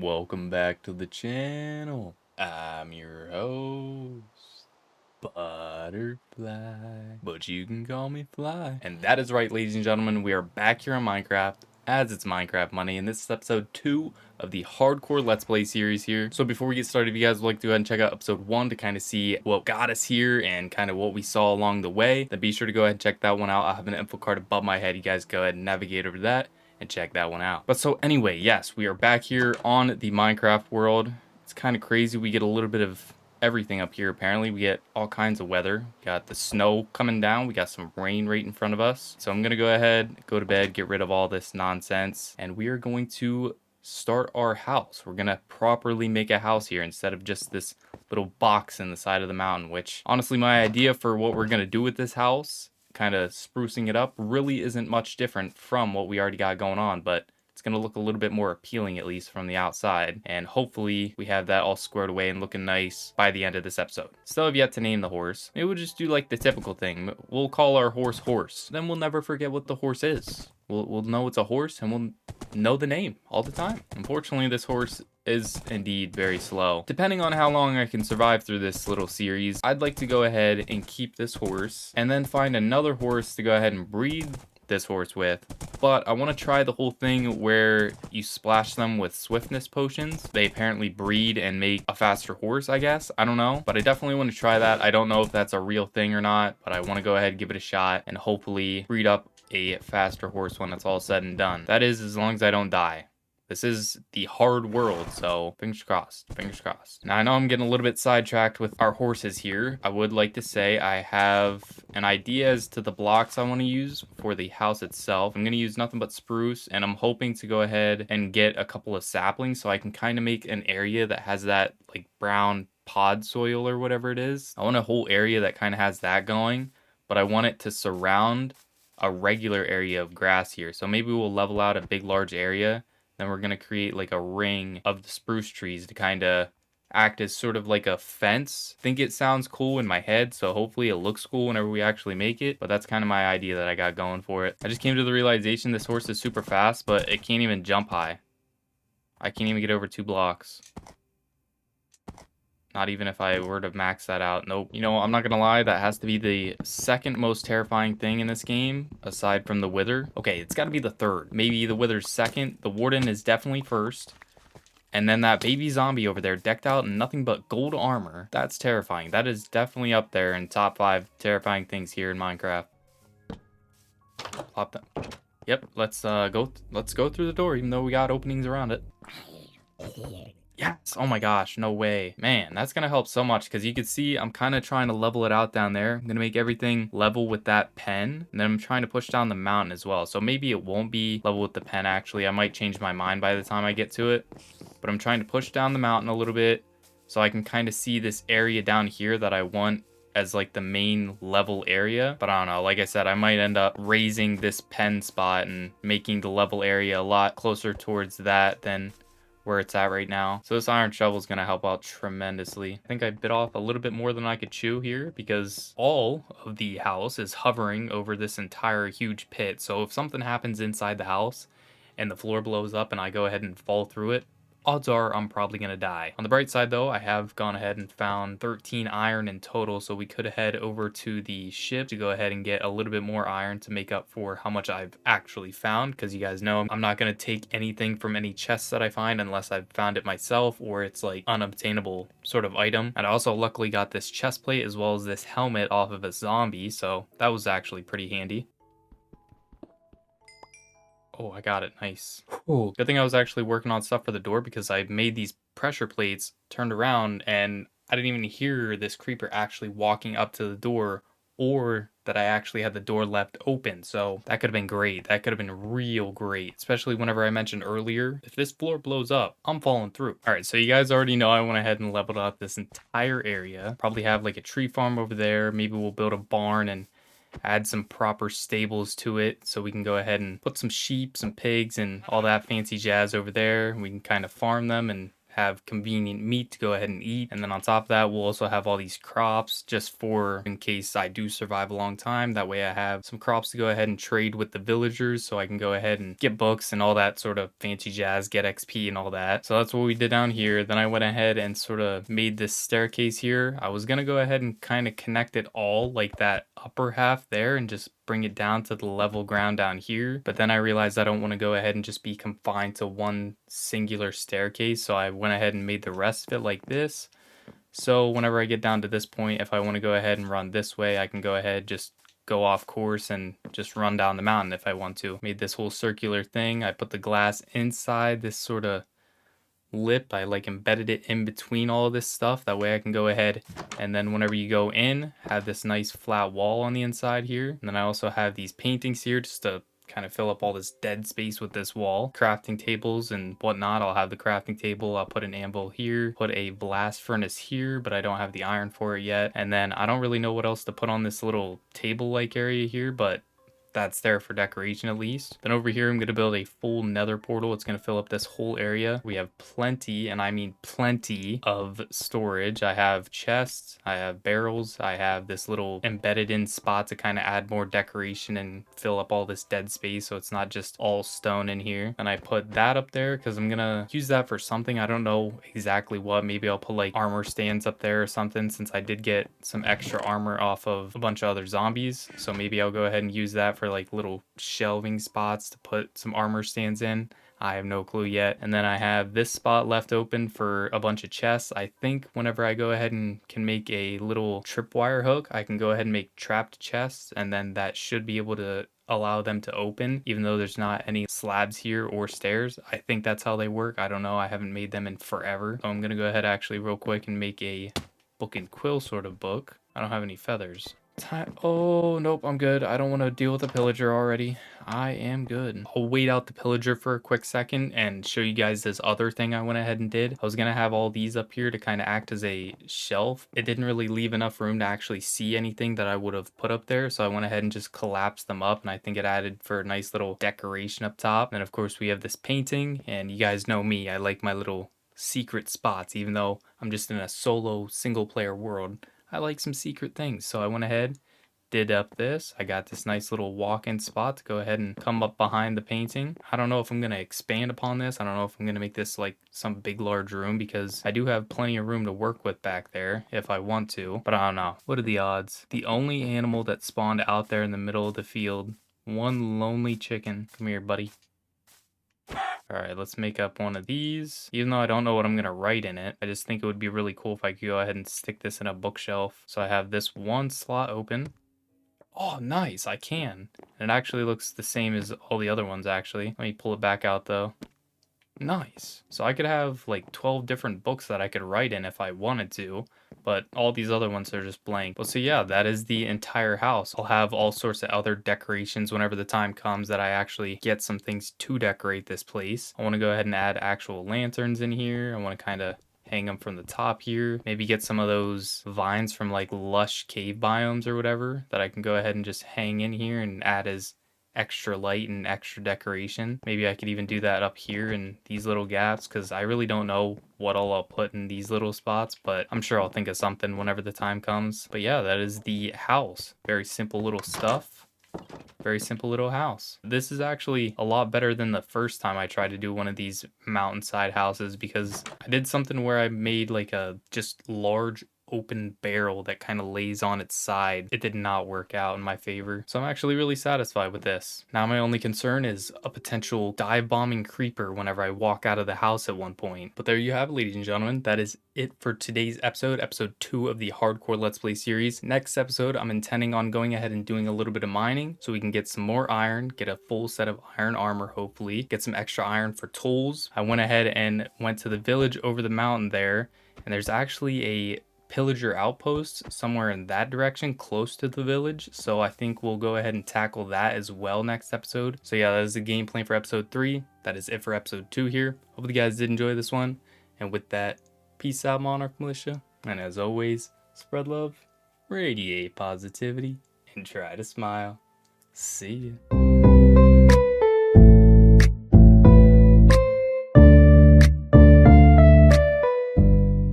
Welcome back to the channel. I'm your host, Butterfly, but you can call me Fly. And that is right, ladies and gentlemen, we are back here on Minecraft, as it's Minecraft Money, and this is episode 2 of the hardcore Let's Play series here. So before we get started, if you guys would like to go ahead and check out episode 1 to kind of see what got us here and kind of what we saw along the way, then be sure to go ahead and check that one out. I'll have an info card above my head. You guys go ahead and navigate over to that and check that one out. But so anyway, yes, we are back here on the Minecraft world. It's kind of crazy. We get a little bit of everything up here. Apparently we get all kinds of weather. We got the snow coming down. We got some rain right in front of us. So I'm gonna go ahead, go to bed, get rid of all this nonsense, and we are going to start our house. We're gonna properly make a house here instead of just this little box in the side of the mountain, which honestly my idea for what we're gonna do with this house, kind of sprucing it up, really isn't much different from what we already got going on, but it's going to look a little bit more appealing, at least from the outside, and hopefully we have that all squared away and looking nice by the end of this episode. Still have yet to name the horse. Maybe we'll just do like the typical thing. We'll call our horse Horse. Then we'll never forget what the horse is. We'll know it's a horse and we'll know the name all the time. Unfortunately, this horse is indeed very slow. Depending on how long I can survive through this little series, I'd like to go ahead and keep this horse and then find another horse to go ahead and breed this horse with. But I want to try the whole thing where you splash them with swiftness potions. They apparently breed and make a faster horse, I guess. I don't know, but I definitely want to try that. I don't know if that's a real thing or not, but I want to go ahead and give it a shot and hopefully breed up a faster horse when it's all said and done. That is, as long as I don't die. This is the hard world, so fingers crossed, fingers crossed. Now, I know I'm getting a little bit sidetracked with our horses here. I would like to say I have an idea as to the blocks I want to use for the house itself. I'm going to use nothing but spruce, and I'm hoping to go ahead and get a couple of saplings so I can kind of make an area that has that like brown pod soil or whatever it is. I want a whole area that kind of has that going, but I want it to surround a regular area of grass here. So maybe we'll level out a big, large area. Then we're going to create like a ring of the spruce trees to kind of act as sort of like a fence. I think it sounds cool in my head, so hopefully it looks cool whenever we actually make it. But that's kind of my idea that I got going for it. I just came to the realization this horse is super fast, but it can't even jump high. I can't even get over 2 blocks. Not even if I were to max that out. Nope. You know, I'm not gonna lie, that has to be the second most terrifying thing in this game, aside from the Wither. Okay, it's gotta be the third. Maybe the Wither's second. The Warden is definitely first. And then that baby zombie over there, decked out in nothing but gold armor. That's terrifying. That is definitely up there in top 5 terrifying things here in Minecraft. Plop them. Yep, let's go through the door, even though we got openings around it. Yes. Oh my gosh, no way. Man, that's going to help so much because you can see I'm kind of trying to level it out down there. I'm going to make everything level with that pen. And then I'm trying to push down the mountain as well. So maybe it won't be level with the pen actually. I might change my mind by the time I get to it. But I'm trying to push down the mountain a little bit so I can kind of see this area down here that I want as like the main level area. But I don't know, like I said, I might end up raising this pen spot and making the level area a lot closer towards that than where it's at right now. So this iron shovel is going to help out tremendously. I think I bit off a little bit more than I could chew here because all of the house is hovering over this entire huge pit. So if something happens inside the house and the floor blows up and I go ahead and fall through it, odds are I'm probably going to die. On the bright side though, I have gone ahead and found 13 iron in total, so we could head over to the ship to go ahead and get a little bit more iron to make up for how much I've actually found, because you guys know I'm not going to take anything from any chests that I find unless I've found it myself or it's like unobtainable sort of item. And I also luckily got this chest plate as well as this helmet off of a zombie, so that was actually pretty handy. Oh, I got it. Nice. Ooh, good thing I was actually working on stuff for the door because I made these pressure plates turned around and I didn't even hear this creeper actually walking up to the door or that I actually had the door left open. So that could have been great. That could have been real great, especially whenever I mentioned earlier, if this floor blows up, I'm falling through. All right, so you guys already know I went ahead and leveled up this entire area. Probably have like a tree farm over there. Maybe we'll build a barn and add some proper stables to it so we can go ahead and put some sheep, some pigs, and all that fancy jazz over there. We can kind of farm them and have convenient meat to go ahead and eat. And then on top of that, we'll also have all these crops just for in case I do survive a long time. That way I have some crops to go ahead and trade with the villagers so I can go ahead and get books and all that sort of fancy jazz, get XP and all that. So that's what we did down here. Then I went ahead and sort of made this staircase here. I was gonna go ahead and kind of connect it all like that upper half there and just bring it down to the level ground down here, but then I realized I don't want to go ahead and just be confined to one singular staircase, so I went ahead and made the rest of it like this. So whenever I get down to this point, if I want to go ahead and run this way, I can go ahead, just go off course and just run down the mountain if I want to. Made this whole circular thing. I put the glass inside this sort of lip. I like embedded it in between all of this stuff. That way I can go ahead and then whenever you go in, have this nice flat wall on the inside here. And then I also have these paintings here just to kind of fill up all this dead space with this wall. Crafting tables and whatnot. I'll have the crafting table. I'll put an anvil here, put a blast furnace here, but I don't have the iron for it yet. And then I don't really know what else to put on this little table like area here, but that's there for decoration at least. Then over here I'm going to build a full nether portal. It's going to fill up this whole area. We have plenty, and I mean plenty, of storage. I have chests, I have barrels, I have this little embedded in spot to kind of add more decoration and fill up all this dead space so it's not just all stone in here. And I put that up there because I'm going to use that for something. I don't know exactly what. Maybe I'll put like armor stands up there or something, since I did get some extra armor off of a bunch of other zombies. So maybe I'll go ahead and use that for like little shelving spots to put some armor stands in. I have no clue yet. And then I have this spot left open for a bunch of chests. I think whenever I go ahead and can make a little tripwire hook, I can go ahead and make trapped chests, and then that should be able to allow them to open even though there's not any slabs here or stairs. I think that's how they work. I don't know. I haven't made them in forever. So I'm gonna go ahead actually real quick and make a book and quill sort of book. I don't have any feathers. Oh, nope, I'm good. I don't want to deal with the pillager already. I am good. I'll wait out the pillager for a quick second and show you guys this other thing I went ahead and did. I was going to have all these up here to kind of act as a shelf. It didn't really leave enough room to actually see anything that I would have put up there, so I went ahead and just collapsed them up, and I think it added for a nice little decoration up top. And of course we have this painting, and you guys know me. I like my little secret spots, even though I'm just in a solo single player world. I like some secret things, so I went ahead, did up this. I got this nice little walk-in spot to go ahead and come up behind the painting. I don't know if I'm going to expand upon this. I don't know if I'm going to make this like some big large room, because I do have plenty of room to work with back there if I want to, but I don't know. What are the odds? The only animal that spawned out there in the middle of the field, one lonely chicken. Come here, buddy. Alright, let's make up one of these. Even though I don't know what I'm going to write in it, I just think it would be really cool if I could go ahead and stick this in a bookshelf. So I have this one slot open. Oh, nice, I can. And it actually looks the same as all the other ones, actually. Let me pull it back out, though. Nice. So I could have like 12 different books that I could write in if I wanted to, but all these other ones are just blank. Well, so yeah, that is the entire house. I'll have all sorts of other decorations whenever the time comes that I actually get some things to decorate this place. I want to go ahead and add actual lanterns in here. I want to kind of hang them from the top here. Maybe get some of those vines from like lush cave biomes or whatever that I can go ahead and just hang in here and add as extra light and extra decoration. Maybe I could even do that up here in these little gaps, because I really don't know what all I'll put in these little spots, but I'm sure I'll think of something whenever the time comes. But yeah, that is the house. Very simple little stuff. Very simple little house. This is actually a lot better than the first time I tried to do one of these mountainside houses, because I did something where I made like a just large open barrel that kind of lays on its side. It did not work out in my favor, so I'm actually really satisfied with this. Now my only concern is a potential dive bombing creeper whenever I walk out of the house at one point. But there you have it, ladies and gentlemen. That is it for today's episode, episode 2 of the hardcore let's play series. Next episode, I'm intending on going ahead and doing a little bit of mining so we can get some more iron, get a full set of iron armor, hopefully get some extra iron for tools. I went ahead and went to the village over the mountain there, and there's actually a pillager outpost somewhere in that direction close to the village, so I think we'll go ahead and tackle that as well next episode. So yeah, that is the game plan for episode 3. That is it for episode 2 here. Hope you guys did enjoy this one, and with that, peace out, Monarch Militia, and as always, spread love, radiate positivity, and try to smile. See ya.